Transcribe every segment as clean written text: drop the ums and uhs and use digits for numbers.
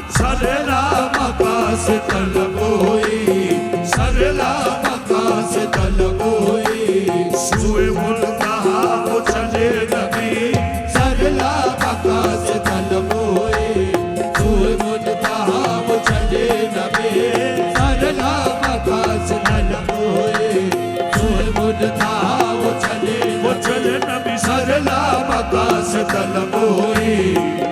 सरला मकास तलब होई, सरला मकास तलब होई। सुए मुल्तहा वो चले नबी, सरला मकास तलब होई। सुए मुल्तहा वो चले नबी, सरला मकास तलब होई। सुए मुल्तहा वो चले नबी, सरला मकास तलब होई।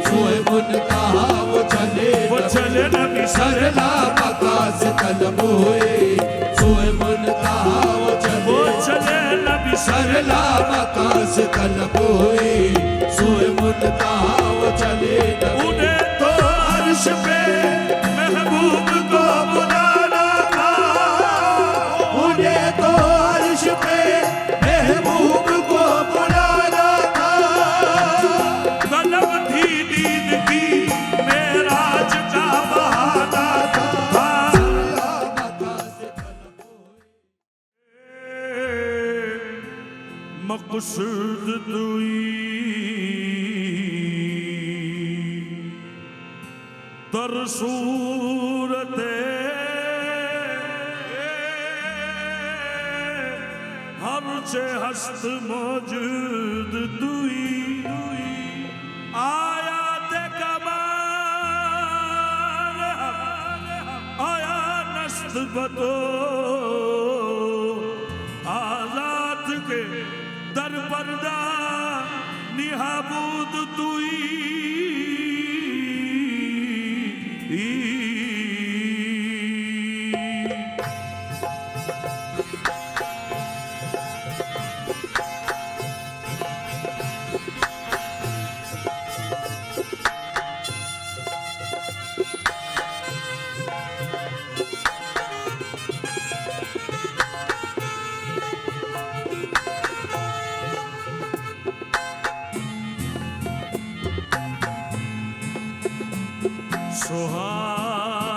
सुए मुल्तहा वो चले नबी, सरला मकास तलब होई। सुए मुल्तहा वो चले नबी, सरला मकास तलब होई। सुए मुल्तहा वो चले नबी। उन्हें तो अर्श पे महबूब को बुलाना था, उन्हें तो अर्श पे महबूब को बुलाना था। तलब थी दीद की मेराज का बहाना था। मक़सूद दुई दर सूरत हर चे हस्त मौजूद दुई। आयात कमाल आया नस्त बतो आजाद के दर पर्दा निहाबूद तुई।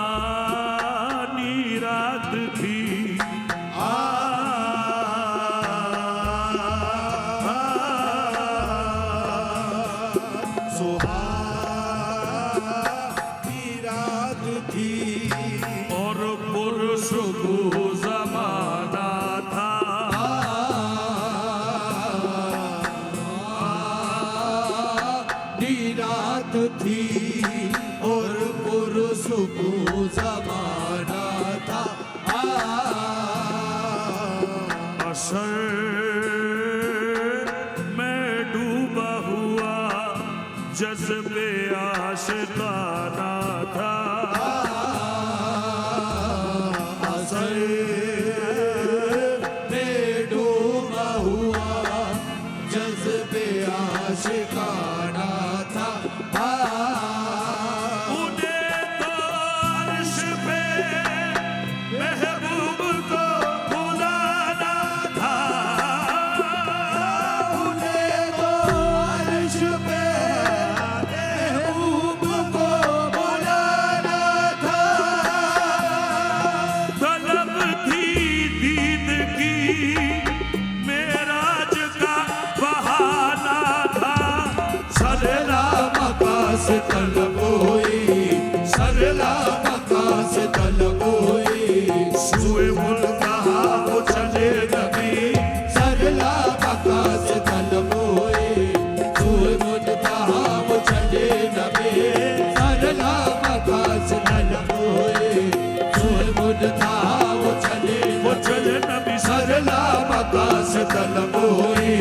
सुहानी रात थी सुहानी रात थी और पुरसुबह ज़माना था। रात थी और पुरसुबह ज़माना था। असर में डूबा हुआ जज्बे आशिकाना था। असर में डूबा हुआ जज्बे आशिकाना था। तलब होई, सरला मकास तलब होई। सुए मुल्तहा वो चले नबी, सरला मकास तलब होई। सुए मुल्तहा वो चले नबी, सरला मकास तलब होई। सुए मुल्तहा वो चले नबी, सरला मकास तलब होई।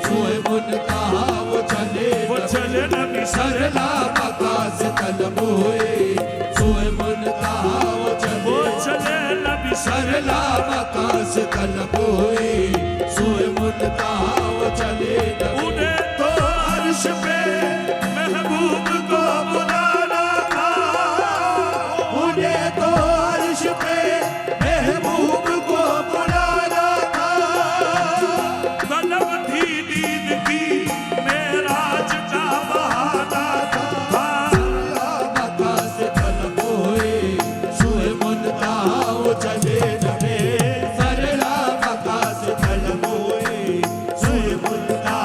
सुए मुल्तहा वो चले नबी, सरला मकास तलब होई। सुए मुल्तहा वो चले नबी, सरला मकास तलब होई। सुए मुल्तहा वो चले नबी। उन्हें तो अर्श पे महबूब को बुलाना था, उन्हें तो अर्श पे महबूब को बुलाना था। तलब थी दीद की मेराज का बहाना था। मकास तलब होई, सुए मुल्तहा वो चले नबी, सरला मकास तलब होई। सुए मुल्तहा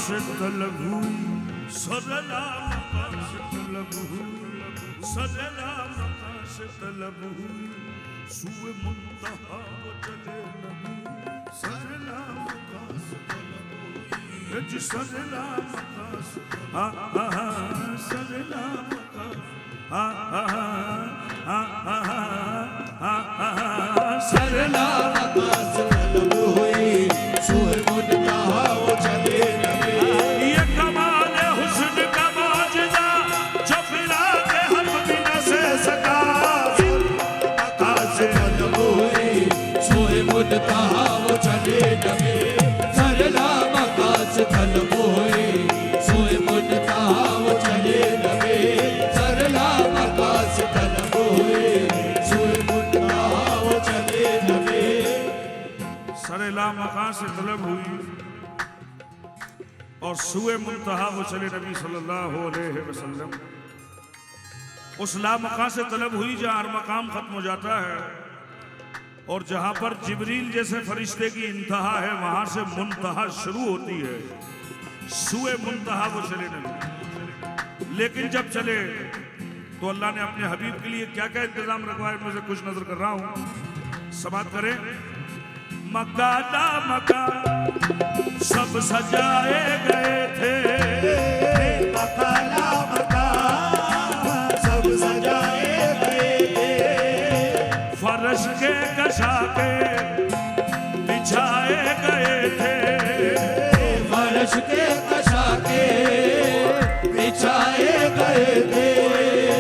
से तलब हुई, सरला मका से तलब हुई, सरला मका से तलब हुई, सुए मुंतहा वो चले नबी, सरला मका से तलब हुई, जी सरला मका से, सरला मका, सरला मका से तलब हुई, सुए मुंतहा वो चले नबी। ये कमाल हुस्न का मौजज़ा जो फिरा के हम भी न सह सका, मका से तलब हुई, सुए मुंतहा वो चले नबी। सरला मका से तलब हुई, सुए मुंतहा वो चले नबी। सरला मका से तलब हुई, सुए मुंतहा वो चले नबी। सरला मका से तलब हुई और सुए मुंतहा वो चले नबी सल्लल्लाहु अलैहि वसल्लम। उस ला मका से तलब हुई जहाँ हर मकाम खत्म हो जाता है और जहाँ पर जिब्रील जैसे फरिश्ते की इंतहा है वहाँ से मुंतहा शुरू होती है। सुए मुंतहा वो चले नबी। लेकिन जब चले तो अल्लाह ने अपने हबीब के लिए क्या क्या इंतजाम रखवाया, मैं से कुछ नजर कर रहा हूँ, समाप्त करें। मक्का दा मक्का सब सजाए गए थे, मक्का ला मक्का सब सजाए गए थे। फर्श के कशाके बिछाए गए थे, फर्श के कशाके बिछाए गए थे।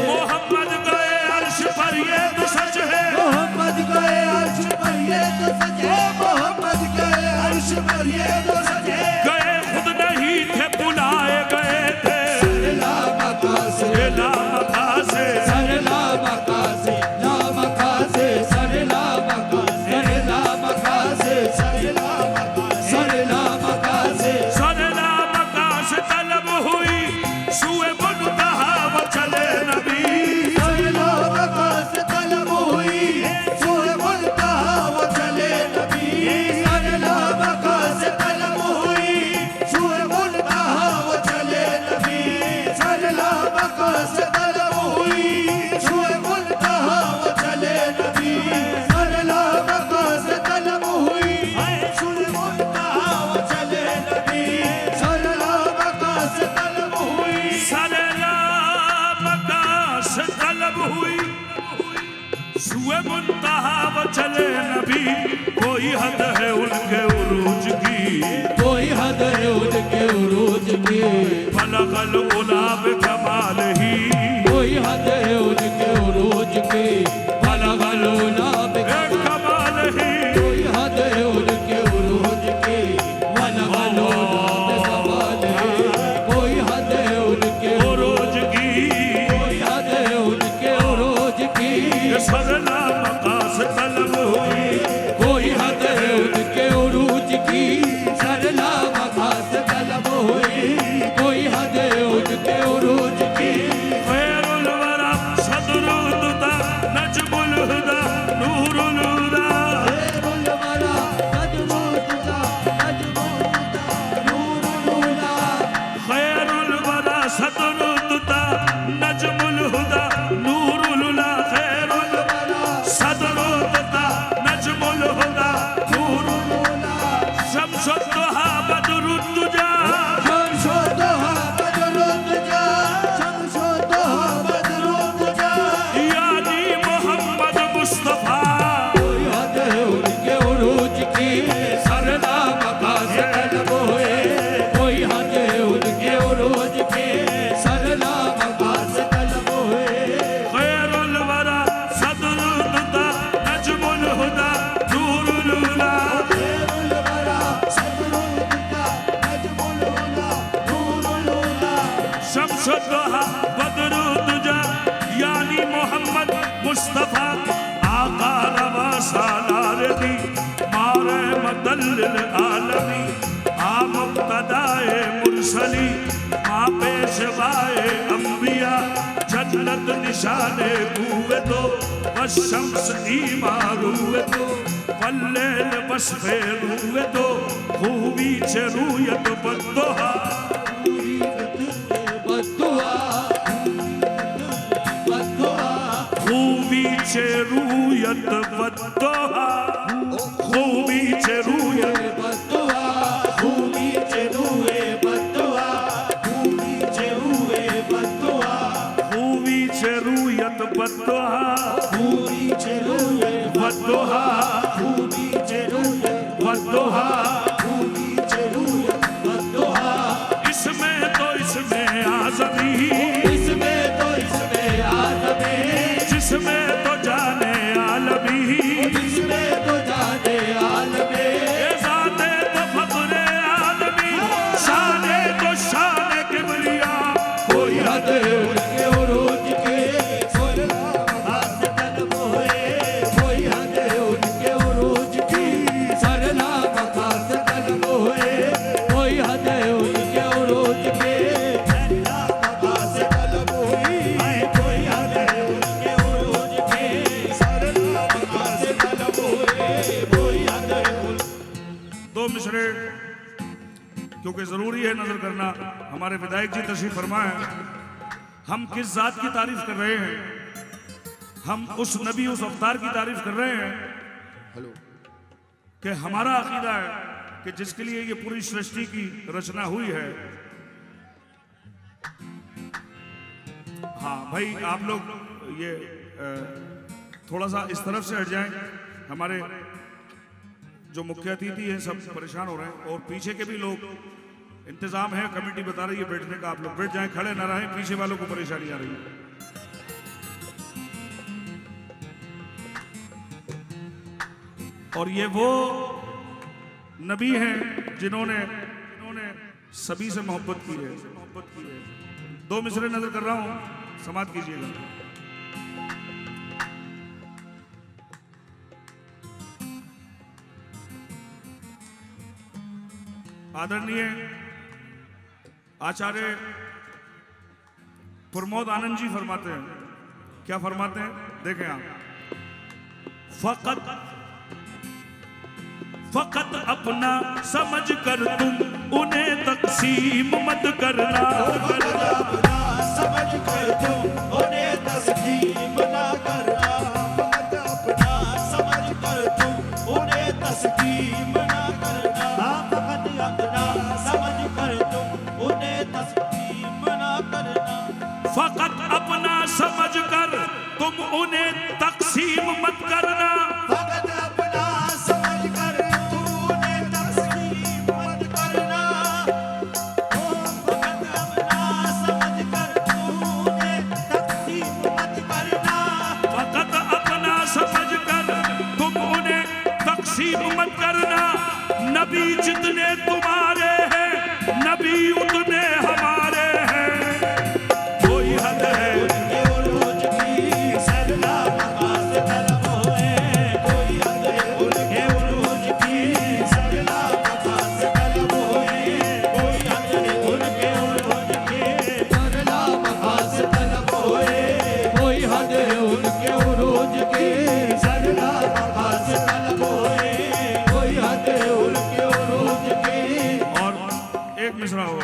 मोहम्मद गए अर्श पर ये तो सच है, मोहम्मद गए अर्श पर ये तो सच है। मोहम्मद गए अर्श पर ये तो सच है। गए खुद नहीं थे बुलाए गए थे। सरला मका से, ला मका से, सरला मका से, ला मका से, सरला मका, सरला मका से, सरला मका, सरला मका से। सरला मका से तलब हुई, सुए मुंतहा वो चले नबी। सरला मका से तलब हुई, सुए मुंतहा वो चले नबी। सरला मका से तलब हुई, सुए मुंतहा वो चले नबी। सरला मका से तलब हुई, सुए मुंतहा वो चले नबी। सरला मका से तलब हुई, सुए मुंतहा वो चले नबी। सरला मका से तलब हुई। सरला मका से तलब हुई, सुए मुंतहा वो चले नबी। कोई हद है उनके उरूज की, कोई हद है उनके उरूज की। बलगल गुलाब कमाल ही, कोई हद है उनके उरूज की। बलगल गुलाब कमाल ही। कोई हद है उनके उरूज की। बलगल गुलाब कमाल है। कोई हद है उनके उरूज की, कोई हद है उनके उरूज की। सरला मका से तलब हुई, कोई हद है उनके उरूज की। सरला मका से तलब हुई। कोई हद है उनके उरूज की। खैरुल वरा सदरुद्दा नजमुल हुदा नूरुल हुदा। खैरुल वरा सदरुद्दा नजमुल हुदा नूरुल हुदा। खैरुल वरा सदरुद्दा नजमुल हुदा नूरुल हुदा। खैरुल सदरुद्दा नजमुल हुदा नूरुल हुदा। शम्सुद्दुहा बदरुद्दुजा, शम्सुद्दुहा बदरुद्दुजा। शम्सुद्दुहा बदरुद्दुजा। यानी मोहम्मद मुस्तफा। कोई हद है उनके उरूज की। सरला मका से तलब हुए। कोई हद है उनके उरूज की। सरला मका से तलब हुए। खैरुल वरा सदरुद्दा नजमुल हुदा नूरुल हुदा। खैरुल वरा सदरुद्दा नजमुल हुदा नूरुल हुदा। शम्सुद्दुहा बदरुद्दुजा यानी मोहम्मद मुस्तफा। आका रवा सालार दी मारे मदल्लिल आलमी। आ मुक्तदाए मुरसली माँ पेशवाए अंबिया। जन्नत निशाने कुए तो बस शम्स ई मारूए तो वल्लेल वस्फे रूए दो खूबीचे रूयत बद्दोहा खूबीचे रूयत बद्दोहा खूबीचे रूयत खूबीचे रूयत बद्दोहा बद्दोहा बद्दोहा इसमें आज़मी जिसमें तो जाने आलमी ये ज़ाते तो फ़ख्रे आलमी शाने तो शान किबरिया कोई हद दो मिसरे क्योंकि ज़रूरी है नजर करना। हमारे विधायक जी तशरीफ फरमाए। हम किस जात की तारीफ कर रहे हैं? हम उस नबी उस अवतार की तारीफ कर रहे हैं कि हमारा अकीदा है कि जिसके लिए ये पूरी सृष्टि की रचना हुई है। हाँ भाई, आप लोग ये थोड़ा सा इस तरफ से हट जाएं। हमारे जो मुख्य अतिथि हैं सब परेशान हो रहे हैं और पीछे के भी लोग, इंतजाम है, कमेटी बता रही है बैठने का। आप लोग बैठ जाएं, खड़े ना रहें, पीछे वालों को परेशानी आ रही है। और ये वो नबी हैं जिन्होंने सभी से मोहब्बत की है। दो मिसरे नजर कर रहा हूं, समाप्त कीजिएगा। आदरणीय आचार्य प्रमोद आनंद जी फरमाते हैं, क्या फरमाते हैं देखें आप। फकत अपना समझ कर तुम उन्हें तकसीम मत करना। समझ कर तुम उन्हें तस्लीम ना करना। अपना समझ कर तुम उन्हें तस्लीम ना करना। अपना समझ कर तुम उन्हें तस्लीम ना करना। फकत अपना समझ कर तुम उन्हें तकसीम मत करना। फकत अपना समझ कर तुम उन्हें तस्लीम मत करना। फकत अपना समझ कर तुम उन्हें तस्लीम मत करना। फकत अपना समझ कर तुम उन्हें तकसीम मत करना। नबी जितने तुम्हारे हैं, नबी उतने हमारे हैं। कोई हद है उनके उरूज की सरला मकास तलब होए। कोई हद है उनके उरूज की सरला मकास तलब होए। कोई हद है उनके उरूज की सरला मकास तलब होए। कोई हद है उनके उरूज की सरला मकास तलब होए। कोई हद है उनके उरूज की। और एक मिसरा हो।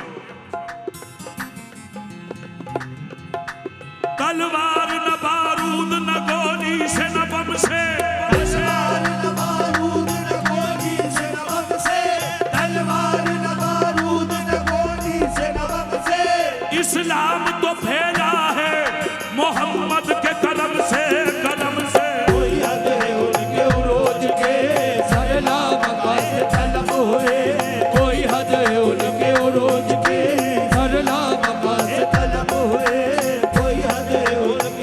तलवार न बारूद न गोली से न बम से। तलवार न बारूद न गोली से न बम से। तलवार न बारूद न गोली से न बम से। इस्लाम तो फैला है मोहम्मद के कलम से, कलम से। कोई हद है उनके उरूज के सरला मकास तलब हुए। कोई हद है उनके उरूज के सरला मकास तलब हुए। कोई हद है उनके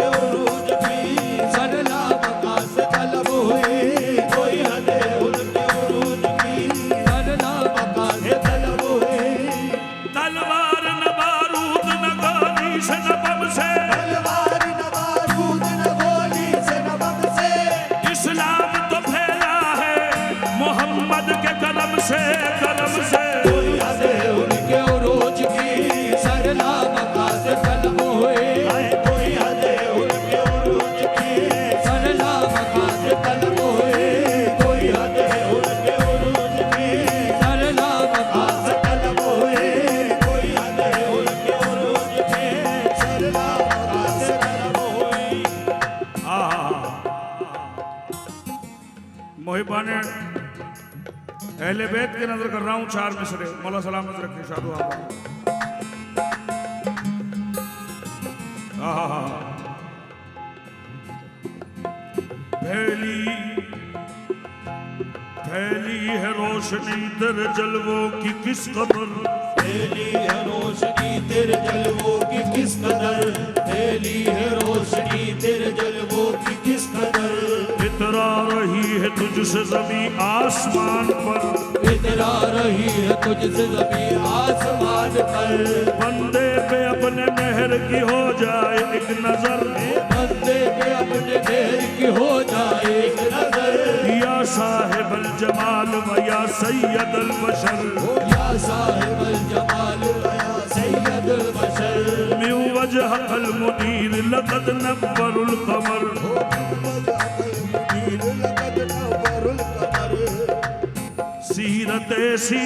वही बने अहले बैत के नजर कर रहा हूँ 4 मिसरे। मौला सलामत रखे शादो आप। फैली है रोशनी तेरे जलवों की किस कदर, फैली है रोशनी तेरे जलवों की किस कदर, फैली है रोशनी तेरे जलवों की किस कदर। इतरा रही है तुझसे ज़मीं आसमान पर, इतरा रही है तुझसे ज़मीं आसमान पर। बंदे पे अपने मेहर की हो जाए एक नजर, बंदे पे अपने मेहर की हो जाए एक नजर। या साहिब अल जमाल व या सैयद अल बशर, या साहिब अल जमाल व या सैयद अल बशर। मिन वजहकल मुनीर लक़द नव्वरुल क़मर, सीरत ऐसी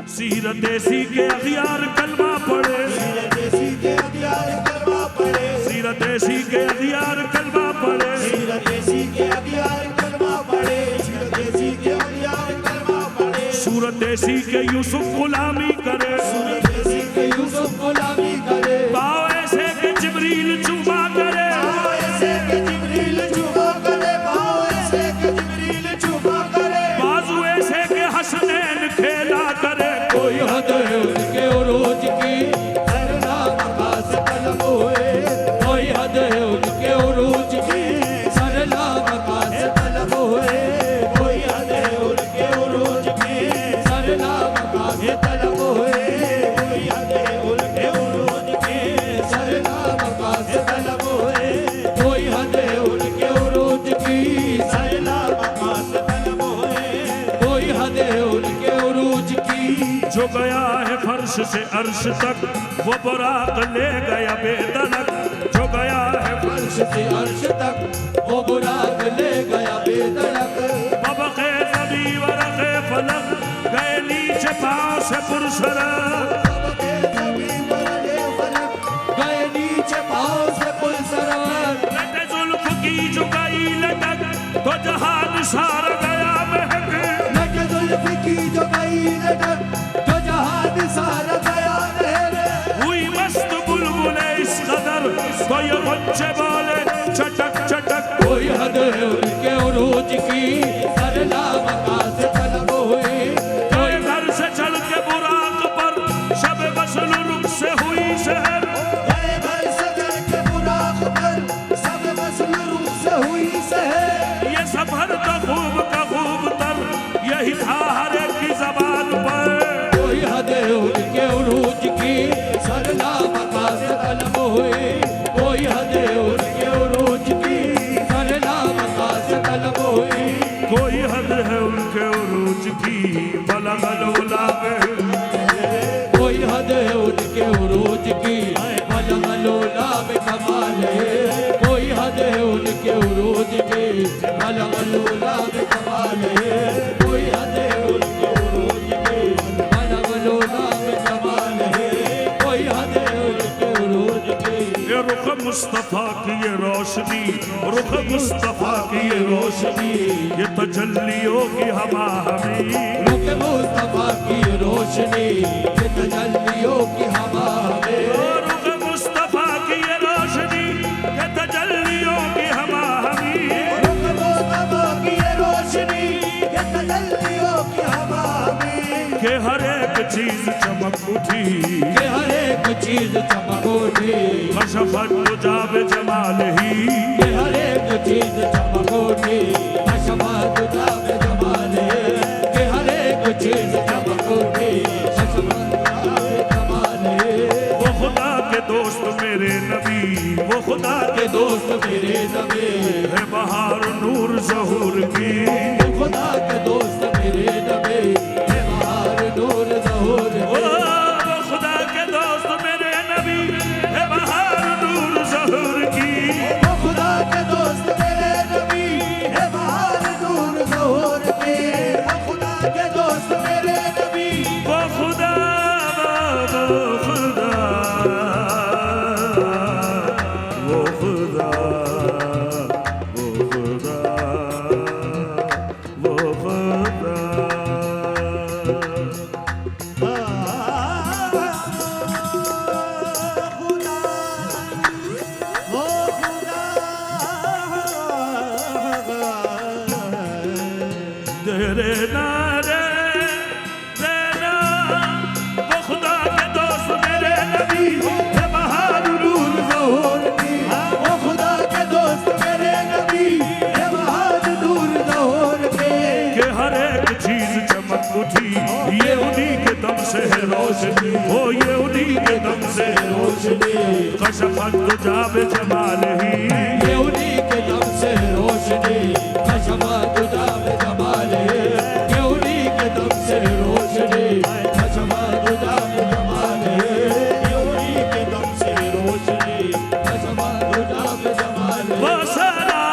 सीरत ऐसी के अखियार कलमा पढ़े, सीरत ऐसी के अखियार कलमा पढ़े, सीरत ऐसी के अखियार कलमा पढ़े, सीरत ऐसी के अखियार कलमा पढ़े, सीरत ऐसी के अखियार कलमा पढ़े। सूरत ऐसी के यूसुफ गुलामी करे, सूरत ऐसी के यूसुफ गुलामी करे। पाँव ऐसे के जिब्रील चुमा करे, पाँव ऐसे के जिब्रील चुमा करे, पाँव ऐसे के जिब्रील चुमा करे। बाजू ऐसे के हसनैन खेला करे। कोई हद है उनके उरूज की, सरना मकास तलब हुए। कोई हद है उनके उरूज की, सरना मकास तलब हुए। कोई हद है उनके उरूज की, सरना मकास तलब हुए। कोई हद है उनके उरूज की, सरना मकास तलब हुए। कोई हद है उनके उरूज की, सरना मकास तलब हुए। कोई हद है उनके उरूज की। जो गया है फर्श से अर्श तक वो बुराक ले गया बेदनक, जो गया है फर्श से अर्श तक वो बुराक ले गया बेधड़क। बबके ज़मी वरक़े फलक गए नीचे पाँव से पुरसरक, सबके ज़मीं बरक़े फलक गए नीचे पाँव से पुरसरक। लटे जुल्फ़ की जो गई लटक तो जहान सारा गया महक, लटे जुल्फ़ की जो गई लटक तो जहान सारा गया महक। हुई मस्त बुलबुले इस कदर तो ये बच्चे बोले चटक चटक। कोई हद है उनके उरूज की, सरला मकास तलब हुई। कोई घर से चल के बुराक पर शब बसल रुख से हुई शहर, गए घर से चल के बुराक पर सब मसल रूह से हुई सहर। ये सफर तो खूब का खूब तर यही था हर एक की ज़बान पर। कोई हद है उनके उरूज की, सरला मकास तलब हुई। कोई हद है उनके उरूज की, सरला मकास तलब हुई। कोई हद है उनके उरूज की बलगल उला में, कोई हद है उनके उरूज की, बलगलोला में कमाल है। कोई हद है उनके उरूज की, बलगलोला में कमाल है। कोई हद है उनके उरूज की, बलगलोला में कमाल है। कोई हद है उनके उरूज की। ये रुख मुस्तफ़ा की ये रोशनी, रुख मुस्तफ़ा की ये रोशनी, ये तजल्लियों की हवा हमी, रुख मुस्तफ़ा की रोशनी, ये तजल्लियों की हवा हमें। रुख मुस्तफ़ा की ये रोशनी, ये तजल्लियों की हवा हमी। रुख मुस्तफ़ा की ये रोशनी, ये तजल्लियों की हवा हमें। के हर एक चीज चमक उठी, कि हर एक चीज चमक उठी। कशफत तुजाब जमाल ही, कि हर एक चीज चमक उठी। कशफत तुजाब जमाल है। कि हर एक चीज चमक उठी। कशफत तुजाब जमाल है। वो खुदा के दोस्त मेरे नबी, वो खुदा के दोस्त मेरे नबी, है बहार नूर ज़हूर की। खुदा के दोस्त मेरे नबी, है बहार नूर ज़हूर ओ की। वो खुदा के दोस्त मेरे नबी है बहार नूर ज़हूर की। वो खुदा के दोस्त मेरे नबी, है बहार नूर ज़हूर की। वो खुदा के दोस्त मेरे नबी, वो खुदा वो खुदा वो खुदा तेरे नारे देना वो खुदा के दोस्त मेरे नबी है बहादुर ज़ोर की वो खुदा के दोस्त मेरे नबी है बहादुर ज़ोर के हर एक चीज चमक उठी ये उन्हीं के दम से है रोशनी हो ये उन्हीं के दम से है रोशनी कशफत तुजाब जमाल ही ये उन्हीं के दम से रोशनी कशफत तुजाब जमाल ये उन्हीं के दम से रोशनी कशफत तुजाब जमाल ये उन्हीं के दम से रोशनी कशफत तुजाब जमाल वो सरा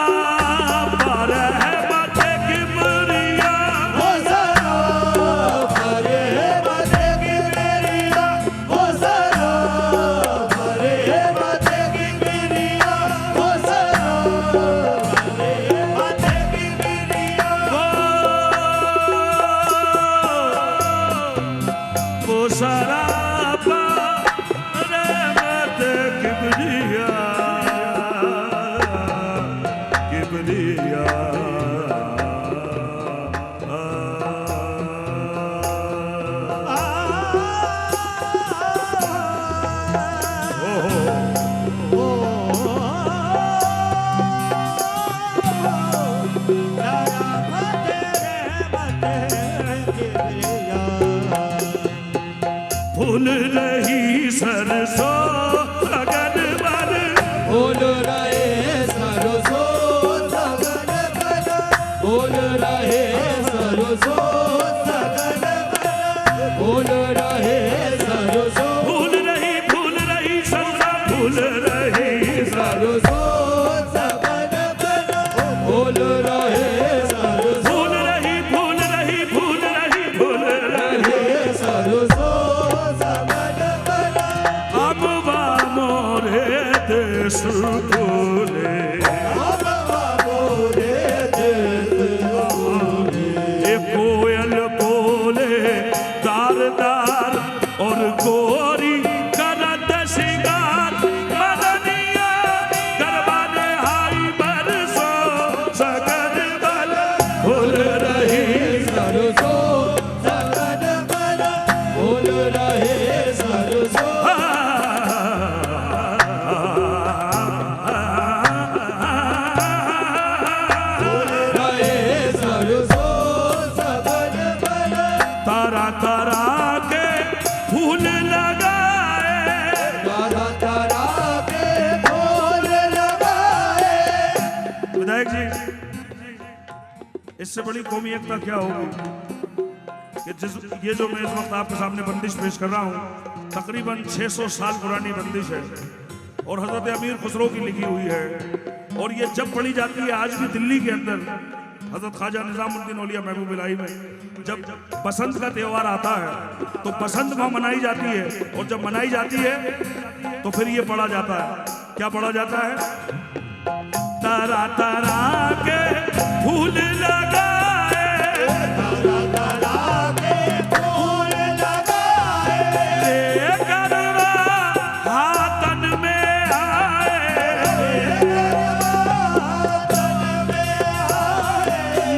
पर है माथे की बुरिया वो सरा पर है माथे की मेरिया वो सरा पर है माथे की मेरिया वो सरा पर है माथे की मेरिया वो सरा पर है माथे की बुरिया फूल रही सरसों लगन बन बोल रहे सरसों लगन बन बोल रहे सरसों लगन बन बोल रहे सरसों फूल रही सरसा फूल रही सरसों लगन बन बोल रहे सरसों फूल रही सरसों लगन बन अब मोरे देश बोले कोयल बोले दार दार और गोरी करत सिंगार मदनिया गरबाने हाई बरसो सगन बल फूल रही सरसों लगन बन बोल रहे सरसों तारा तारा के फूल लगाए विधायक जी इससे बड़ी कौमी एकता क्या होगी कि ये जो मैं इस वक्त आपके सामने बंदिश पेश कर रहा हूँ तकरीबन 600 साल पुरानी बंदिश है और हजरत अमीर खुसरो की लिखी हुई है और ये जब पढ़ी जाती है आज भी दिल्ली के अंदर हजरत ख्वाजा निजामुद्दीन औलिया महबूब इलाही में जब बसंत का त्यौहार आता है तो बसंत वहाँ मनाई जाती है और जब मनाई जाती है तो फिर ये पढ़ा जाता है क्या पढ़ा जाता है तारा तारा के फूल लगाए रे गरबा हाथन में आए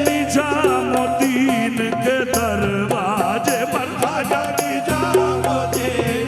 निजामुद्दीन के दरवाजे पर निजामुद्दीन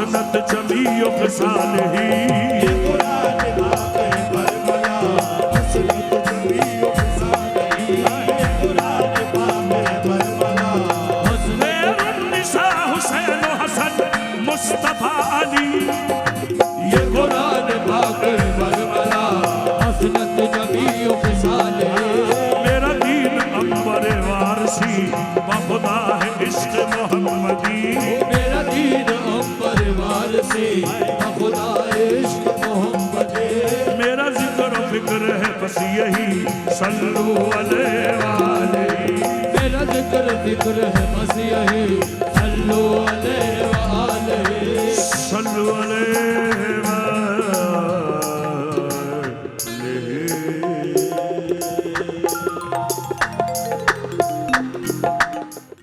हसनत जमीओ फिसाल ही। ये कुरान पाक है बरबला हसनत जमीओ फिसालही। ये कुरान पाक है बरबला निसा हुसैन हसन मुस्तफा अली। ये कुरान पाक है बरबला हसनत जमीओ फिसालही। मेरा दीन अंबर वारसी बखुदा है इश्क मोहम्मदी। मेरा दीन अंबर वारसी बखुदा इश्क मोहम्मदी। मेरा जिक्र फिक्र है बस यही सल्लू अलैहि। मेरा जिक्र फिक्र है बस यही सल्लू अलैहि। सल्लू अलैहि।